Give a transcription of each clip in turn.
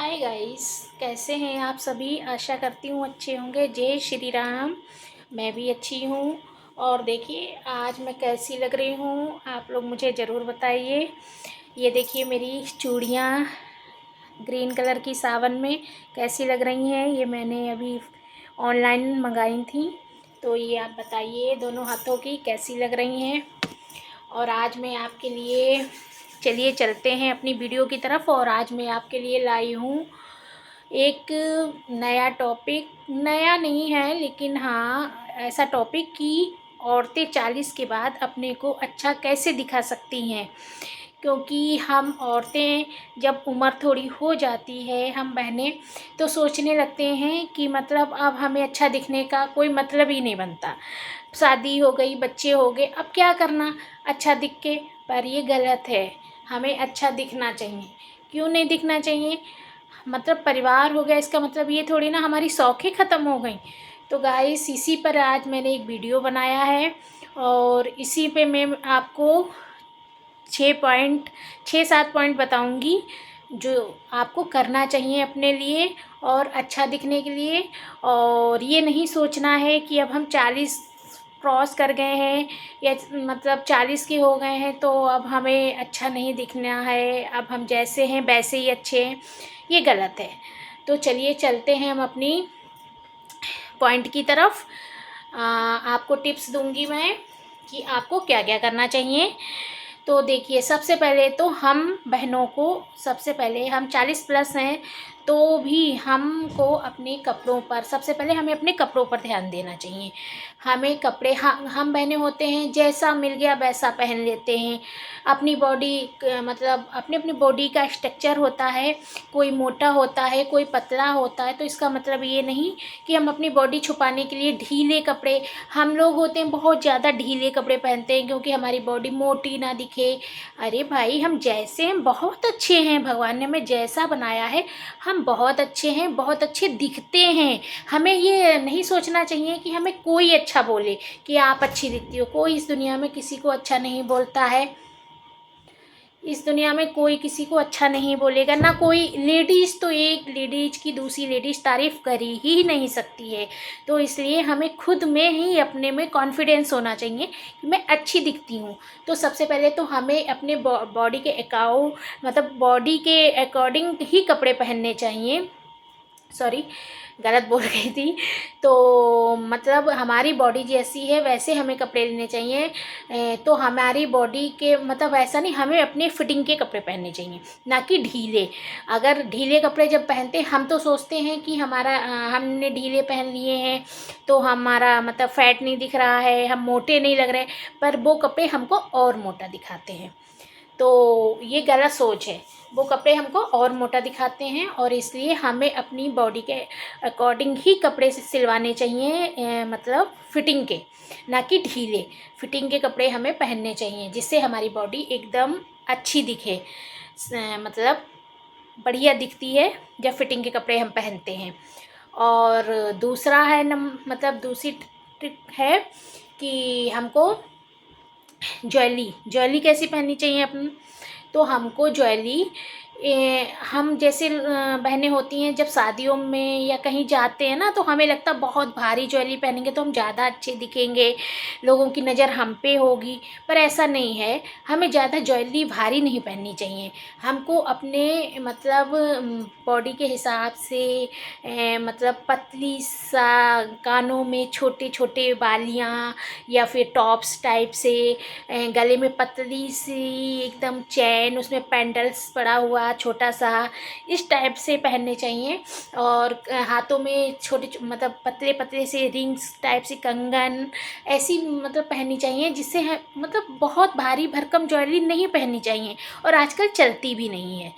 Hi guys, कैसे हैं आप सभी। आशा करती हूँ अच्छे होंगे। जय श्री राम। मैं भी अच्छी हूँ। और देखिए आज मैं कैसी लग रही हूँ, आप लोग मुझे ज़रूर बताइए। ये देखिए मेरी चूड़ियाँ ग्रीन कलर की सावन में कैसी लग रही हैं। ये मैंने अभी ऑनलाइन मंगाई थी, तो ये आप बताइए दोनों हाथों की कैसी लग रही हैं। और आज मैं आपके लिए, चलिए चलते हैं अपनी वीडियो की तरफ। और आज मैं आपके लिए लाई हूँ एक नया टॉपिक। नया नहीं है लेकिन हाँ ऐसा टॉपिक कि औरतें 40 के बाद अपने को अच्छा कैसे दिखा सकती हैं। क्योंकि हम औरतें जब उम्र थोड़ी हो जाती है, हम बहनें तो सोचने लगते हैं कि मतलब अब हमें अच्छा दिखने का कोई मतलब ही नहीं बनता। शादी हो गई, बच्चे हो गए, अब क्या करना अच्छा दिख के। पर ये गलत है, हमें अच्छा दिखना चाहिए। क्यों नहीं दिखना चाहिए? मतलब परिवार हो गया, इसका मतलब ये थोड़ी ना हमारी शौक़ें ख़त्म हो गई। तो गाइस इसी पर आज मैंने एक वीडियो बनाया है और इसी पे मैं आपको 6-7 पॉइंट बताऊंगी जो आपको करना चाहिए अपने लिए और अच्छा दिखने के लिए। और ये नहीं सोचना है कि अब हम 40 क्रॉस कर गए हैं या मतलब 40 के हो गए हैं तो अब हमें अच्छा नहीं दिखना है, अब हम जैसे हैं वैसे ही अच्छे हैं। ये गलत है। तो चलिए चलते हैं हम अपनी पॉइंट की तरफ। आपको टिप्स दूंगी मैं कि आपको क्या क्या करना चाहिए। तो देखिए सबसे पहले तो हम बहनों को, सबसे पहले हम 40 प्लस हैं तो भी हमको अपने कपड़ों पर, सबसे पहले हमें अपने कपड़ों पर ध्यान देना चाहिए। हमें कपड़े, हम बहनें होते हैं जैसा मिल गया वैसा पहन लेते हैं। अपनी बॉडी मतलब अपनी अपनी बॉडी का स्ट्रक्चर होता है, कोई मोटा होता है कोई पतला होता है। तो इसका मतलब ये नहीं कि हम अपनी बॉडी छुपाने के लिए ढीले कपड़े, हम लोग होते हैं बहुत ज़्यादा ढीले कपड़े पहनते हैं क्योंकि हमारी बॉडी मोटी ना दिखे। अरे भाई हम जैसे हैं बहुत अच्छे हैं, भगवान ने हमें जैसा बनाया है हम बहुत अच्छे हैं, बहुत अच्छे दिखते हैं। हमें ये नहीं सोचना चाहिए कि हमें कोई अच्छा बोले कि आप अच्छी दिखती हो। कोई इस दुनिया में किसी को अच्छा नहीं बोलता है। इस दुनिया में कोई किसी को अच्छा नहीं बोलेगा ना। कोई लेडीज़ तो एक लेडीज़ की दूसरी लेडीज़ तारीफ़ कर ही नहीं सकती है। तो इसलिए हमें खुद में ही अपने में कॉन्फिडेंस होना चाहिए कि मैं अच्छी दिखती हूँ। तो सबसे पहले तो हमें अपने बॉडी के मतलब बॉडी के अकॉर्डिंग ही कपड़े पहनने चाहिए। सॉरी, गलत बोल गई थी। तो मतलब हमारी बॉडी जैसी है वैसे हमें कपड़े लेने चाहिए। तो हमारी बॉडी के मतलब ऐसा नहीं, हमें अपने फिटिंग के कपड़े पहनने चाहिए ना कि ढीले। अगर ढीले कपड़े जब पहनते हैं हम तो सोचते हैं कि हमारा हमने ढीले पहन लिए हैं तो हमारा मतलब फैट नहीं दिख रहा है, हम मोटे नहीं लग रहे, पर वो कपड़े हमको और मोटा दिखाते हैं। तो ये गलत सोच है। वो कपड़े हमको और मोटा दिखाते हैं और इसलिए हमें अपनी बॉडी के अकॉर्डिंग ही कपड़े सिलवाने चाहिए, मतलब फिटिंग के, ना कि ढीले। फिटिंग के कपड़े हमें पहनने चाहिए जिससे हमारी बॉडी एकदम अच्छी दिखे, मतलब बढ़िया दिखती है जब फिटिंग के कपड़े हम पहनते हैं। और दूसरा है मतलब दूसरी ट्रिक है कि हमको ज्वेलरी कैसी पहननी चाहिए अपन। तो हमको ज्वेलरी, हम जैसे बहनें होती हैं जब शादियों में या कहीं जाते हैं ना तो हमें लगता है बहुत भारी ज्वेलरी पहनेंगे तो हम ज़्यादा अच्छे दिखेंगे, लोगों की नज़र हम पे होगी। पर ऐसा नहीं है, हमें ज़्यादा ज्वेलरी भारी नहीं पहननी चाहिए। हमको अपने मतलब बॉडी के हिसाब से मतलब पतली सा, कानों में छोटे छोटे बालियाँ या फिर टॉप्स टाइप से, गले में पतली सी एकदम चैन, उसमें पेंडल्स पड़ा हुआ छोटा सा, इस टाइप से पहनने चाहिए। और हाथों में छोटे मतलब पतले पतले से रिंग्स टाइप से कंगन ऐसी मतलब पहननी चाहिए, जिससे मतलब बहुत भारी भरकम ज्वेलरी नहीं पहननी चाहिए और आजकल चलती भी नहीं है।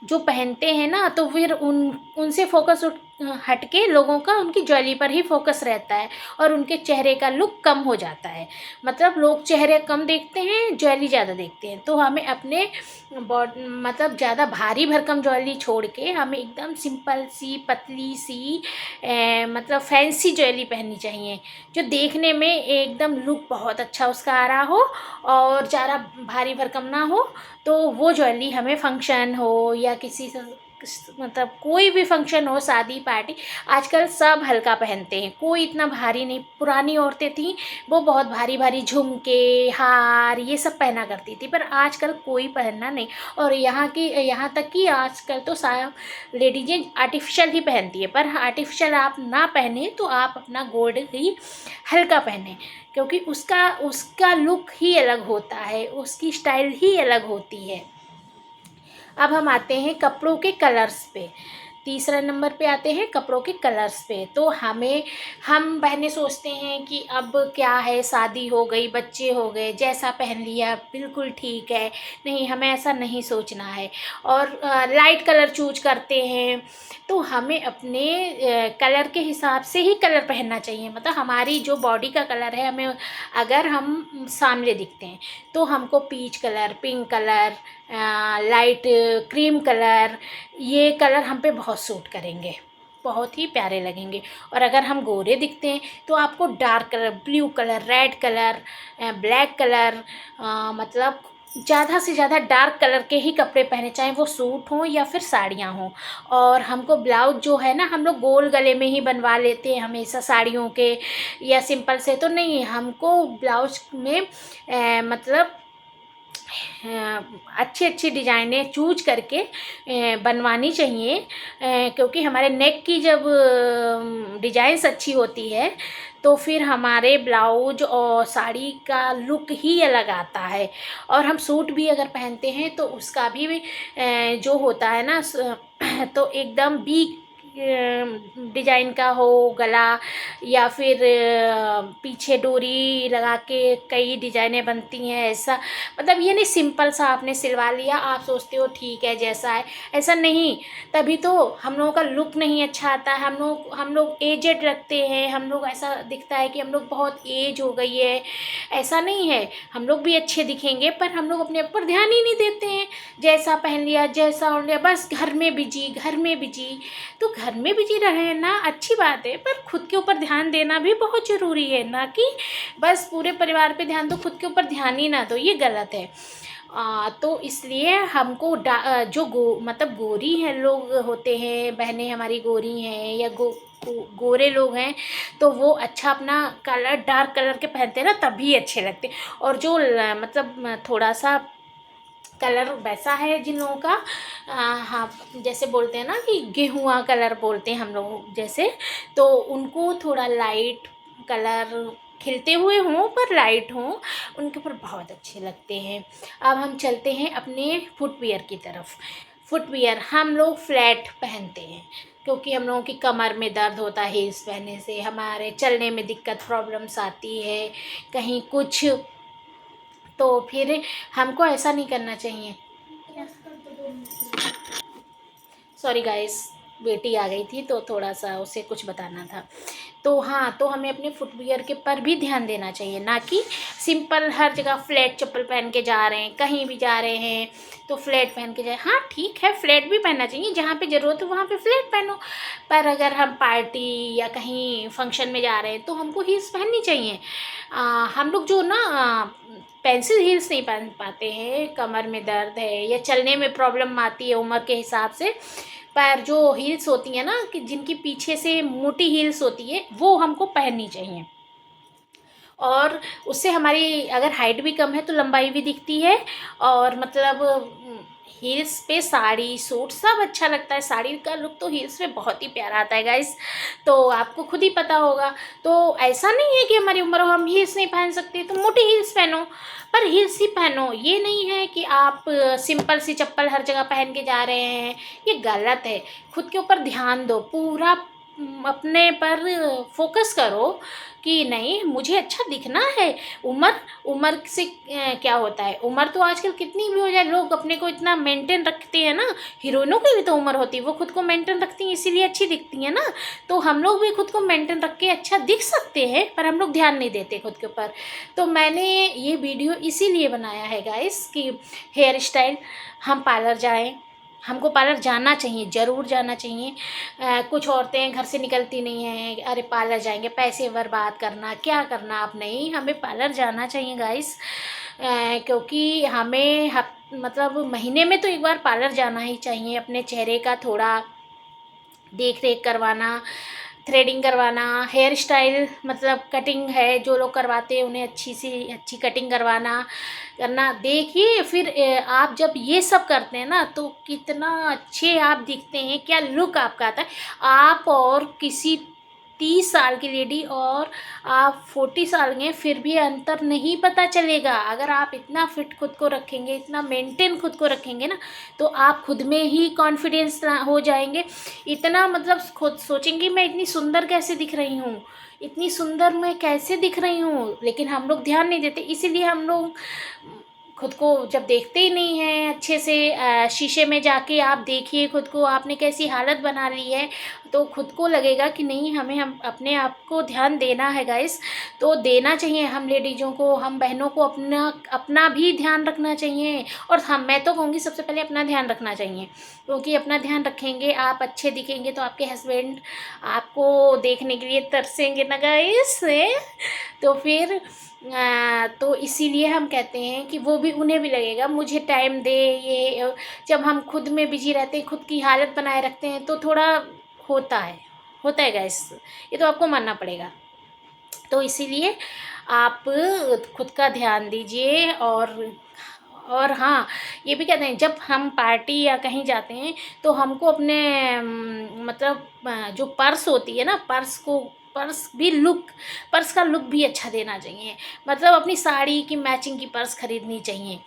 जो पहनते हैं ना तो फिर उनसे फोकस हट के लोगों का उनकी ज्वेलरी पर ही फोकस रहता है और उनके चेहरे का लुक कम हो जाता है। मतलब लोग चेहरे कम देखते हैं, ज्वेलरी ज़्यादा देखते हैं। तो हमें अपने मतलब ज़्यादा भारी भरकम ज्वेलरी छोड़ के हमें एकदम सिंपल सी पतली सी मतलब फैंसी ज्वेलरी पहननी चाहिए जो देखने में एकदम लुक बहुत अच्छा उसका आ रहा हो और ज़्यादा भारी भरकम ना हो। तो वो ज्वेलरी हमें फंक्शन हो या किसी मतलब कोई भी फंक्शन हो, शादी पार्टी, आजकल सब हल्का पहनते हैं, कोई इतना भारी नहीं। पुरानी औरतें थीं वो बहुत भारी भारी झुमके, हार, ये सब पहना करती थी, पर आजकल कोई पहनना नहीं। और यहाँ तक कि आजकल तो सारा लेडीजें आर्टिफिशियल ही पहनती है, पर आर्टिफिशियल आप ना पहने तो आप अपना गोल्ड ही हल्का पहने, क्योंकि उसका उसका लुक ही अलग होता है, उसकी स्टाइल ही अलग होती है। अब हम आते हैं कपड़ों के कलर्स पे। तीसरा नंबर पे आते हैं कपड़ों के कलर्स पे। तो हम बहनें सोचते हैं कि अब क्या है, शादी हो गई, बच्चे हो गए, जैसा पहन लिया बिल्कुल ठीक है। नहीं, हमें ऐसा नहीं सोचना है और लाइट कलर चूज करते हैं। तो हमें अपने कलर के हिसाब से ही कलर पहनना चाहिए। मतलब हमारी जो बॉडी का कलर है, हमें अगर हम सामने दिखते हैं तो हमको peach colour, pink colour, light cream colour, ये कलर हम पे बहुत सूट करेंगे, बहुत ही प्यारे लगेंगे। और अगर हम गोरे दिखते हैं तो आपको dark colour, blue colour, red colour, black colour, मतलब ज़्यादा से ज़्यादा डार्क कलर के ही कपड़े पहने, चाहे वो सूट हों या फिर साड़ियाँ हों। और हमको ब्लाउज जो है ना, हम लोग गोल गले में ही बनवा लेते हैं हमेशा साड़ियों के, या सिंपल से तो नहीं। हमको ब्लाउज में मतलब अच्छी अच्छी डिज़ाइनें चूज करके बनवानी चाहिए, क्योंकि हमारे नेक की जब डिज़ाइंस अच्छी होती है तो फिर हमारे ब्लाउज और साड़ी का लुक ही अलग आता है। और हम सूट भी अगर पहनते हैं तो उसका भी जो होता है ना तो एकदम भी डिजाइन का हो गला, या फिर पीछे डोरी लगा के कई डिजाइनें बनती हैं। ऐसा मतलब ये नहीं सिंपल सा आपने सिलवा लिया, आप सोचते हो ठीक है जैसा है, ऐसा नहीं। तभी तो हम लोगों का लुक नहीं अच्छा आता है। हम लोग एजेड लगते हैं, हम लोग ऐसा दिखता है कि हम लोग बहुत एज हो गई है। ऐसा नहीं है, हम लोग भी अच्छे दिखेंगे, पर हम लोग अपने ऊपर ध्यान ही नहीं देते हैं। जैसा पहन लिया, जैसा ओढ़ लिया, बस घर में बिजी, घर में बिजी। तो घर में बिजी रहे ना, अच्छी बात है, पर खुद के ऊपर ध्यान देना भी बहुत ज़रूरी है। ना कि बस पूरे परिवार पे ध्यान दो, खुद के ऊपर ध्यान ही ना दो, ये गलत है। तो इसलिए हमको जो मतलब गोरी हैं लोग होते हैं, बहनें हमारी गोरी हैं या गोरे लोग हैं, तो वो अच्छा अपना कलर डार्क कलर के पहनते हैं ना, तभी अच्छे लगते हैं। और जो मतलब थोड़ा सा कलर वैसा है जिन लोगों का हाँ, जैसे बोलते हैं ना कि गेहुआ कलर बोलते हैं हम लोग जैसे, तो उनको थोड़ा लाइट कलर खिलते हुए हों पर लाइट हों, उनके ऊपर बहुत अच्छे लगते हैं। अब हम चलते हैं अपने फुटवियर की तरफ। फुटवियर हम लोग फ्लैट पहनते हैं, क्योंकि हम लोगों की कमर में दर्द होता है हील्स पहनने से, हमारे चलने में दिक्कत प्रॉब्लम्स आती है, कहीं कुछ, तो फिर हमको ऐसा नहीं करना चाहिए। सॉरी गाइस, बेटी आ गई थी तो थोड़ा सा उसे कुछ बताना था। तो हाँ, तो हमें अपने फुटवियर के पर भी ध्यान देना चाहिए, ना कि सिंपल हर जगह फ्लैट चप्पल पहन के जा रहे हैं, कहीं भी जा रहे हैं तो फ्लैट पहन के जाए। हाँ ठीक है, फ्लैट भी पहनना चाहिए, जहाँ पे ज़रूरत हो वहाँ पे फ्लैट पहनो। पर अगर हम पार्टी या कहीं फंक्शन में जा रहे हैं तो हमको हील्स पहननी चाहिए। हम लोग जो ना पेंसिल हील्स नहीं पहन पाते हैं, कमर में दर्द है या चलने में प्रॉब्लम आती है उम्र के हिसाब से, पर जो हील्स होती हैं ना कि जिनकी पीछे से मोटी हील्स होती है, वो हमको पहननी चाहिए। और उससे हमारी अगर हाइट भी कम है तो लंबाई भी दिखती है। और मतलब हील्स पे साड़ी सूट सब अच्छा लगता है, साड़ी का लुक तो हील्स पे बहुत ही प्यारा आता है गाइस, तो आपको खुद ही पता होगा। तो ऐसा नहीं है कि हमारी उम्र हो हम हील्स नहीं पहन सकते, तो मोटी हील्स पहनो, पर हील्स ही पहनो। ये नहीं है कि आप सिंपल सी चप्पल हर जगह पहन के जा रहे हैं, ये गलत है। खुद के ऊपर ध्यान दो, पूरा अपने पर फोकस करो कि नहीं मुझे अच्छा दिखना है। उम्र उम्र से क्या होता है, उम्र तो आजकल कितनी भी हो जाए लोग अपने को इतना मेंटेन रखते हैं ना। हीरोइनों की भी तो उम्र होती है, वो खुद को मेंटेन रखती हैं इसीलिए अच्छी दिखती हैं ना। तो हम लोग भी खुद को मेंटेन रख के अच्छा दिख सकते हैं, पर हम लोग ध्यान नहीं देते खुद के ऊपर। तो मैंने ये वीडियो इसीलिए बनाया है गाइस कि हेयर स्टाइल, हम पार्लर जाएँ, हमको पार्लर जाना चाहिए, ज़रूर जाना चाहिए। कुछ औरतें घर से निकलती नहीं हैं, अरे पार्लर जाएंगे, पैसे बर्बाद करना, क्या करना। आप नहीं, हमें पार्लर जाना चाहिए गाइस, क्योंकि हमें मतलब महीने में तो एक बार पार्लर जाना ही चाहिए। अपने चेहरे का थोड़ा देख रेख करवाना, थ्रेडिंग करवाना, हेयर स्टाइल मतलब कटिंग है जो लोग करवाते हैं उन्हें अच्छी सी अच्छी कटिंग करना देखिए। फिर आप जब ये सब करते हैं ना तो कितना अच्छे आप दिखते हैं, क्या लुक आपका आता है। आप और किसी 30 साल की लेडी और आप 40 साल के हैं, फिर भी अंतर नहीं पता चलेगा। अगर आप इतना फिट खुद को रखेंगे, इतना मेंटेन खुद को रखेंगे ना, तो आप खुद में ही कॉन्फिडेंस हो जाएंगे। इतना मतलब खुद सोचेंगे मैं इतनी सुंदर कैसे दिख रही हूँ, इतनी सुंदर मैं कैसे दिख रही हूँ। लेकिन हम लोग ध्यान नहीं देते, इसीलिए हम लोग खुद को जब देखते ही नहीं हैं अच्छे से। शीशे में जाके आप देखिए खुद को, आपने कैसी हालत बना ली है, तो खुद को लगेगा कि नहीं हम अपने आप को ध्यान देना है गाइस। तो देना चाहिए हम लेडीज़ों को, हम बहनों को अपना अपना भी ध्यान रखना चाहिए। और हम मैं तो कहूँगी सबसे पहले अपना ध्यान रखना चाहिए, क्योंकि अपना ध्यान रखेंगे आप अच्छे दिखेंगे तो आपके हस्बैंड आपको देखने के लिए तरसेंगे ना गाइस। तो फिर तो इसीलिए हम कहते हैं कि वो भी उन्हें भी लगेगा मुझे टाइम दे। ये जब हम खुद में बिजी रहते हैं, खुद की हालत बनाए रखते हैं, तो थोड़ा होता है गाइस, ये तो आपको मानना पड़ेगा। तो इसीलिए आप खुद का ध्यान दीजिए। और हाँ, ये भी कहते हैं जब हम पार्टी या कहीं जाते हैं तो हमको अपने मतलब जो पर्स होती है ना, पर्स का लुक भी अच्छा देना चाहिए। मतलब अपनी साड़ी की मैचिंग की पर्स खरीदनी चाहिए।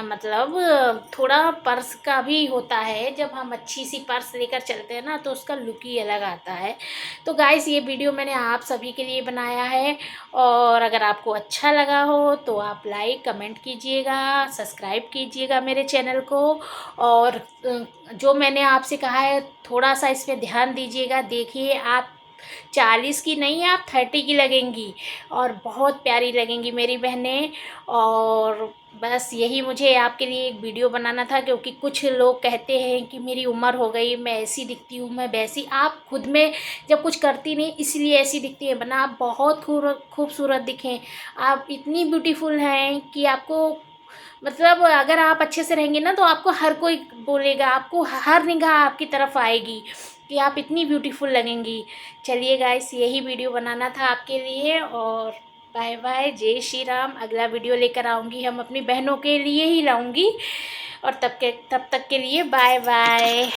मतलब थोड़ा पर्स का भी होता है, जब हम अच्छी सी पर्स लेकर चलते हैं ना तो उसका लुक ही अलग आता है। तो गाइस ये वीडियो मैंने आप सभी के लिए बनाया है, और अगर आपको अच्छा लगा हो तो आप लाइक कमेंट कीजिएगा, सब्सक्राइब कीजिएगा मेरे चैनल को। और जो मैंने आपसे कहा है थोड़ा सा इस पे ध्यान दीजिएगा। देखिए आप 40 की नहीं, आप 30 की लगेंगी और बहुत प्यारी लगेंगी मेरी बहनें। और बस यही मुझे आपके लिए एक वीडियो बनाना था, क्योंकि कुछ लोग कहते हैं कि मेरी उम्र हो गई, मैं ऐसी दिखती हूँ, मैं वैसी। आप खुद में जब कुछ करती नहीं इसलिए ऐसी दिखती है, वरना आप बहुत खूबसूरत दिखें। आप इतनी ब्यूटीफुल हैं कि आपको मतलब अगर आप अच्छे से रहेंगे ना तो आपको हर कोई बोलेगा, आपको हर निगाह आपकी तरफ आएगी कि आप इतनी ब्यूटीफुल लगेंगी। चलिए गाइस यही वीडियो बनाना था आपके लिए, और बाय बाय, जय श्री राम। अगला वीडियो लेकर आऊँगी, हम अपनी बहनों के लिए ही लाऊँगी। और तब तक के लिए बाय बाय।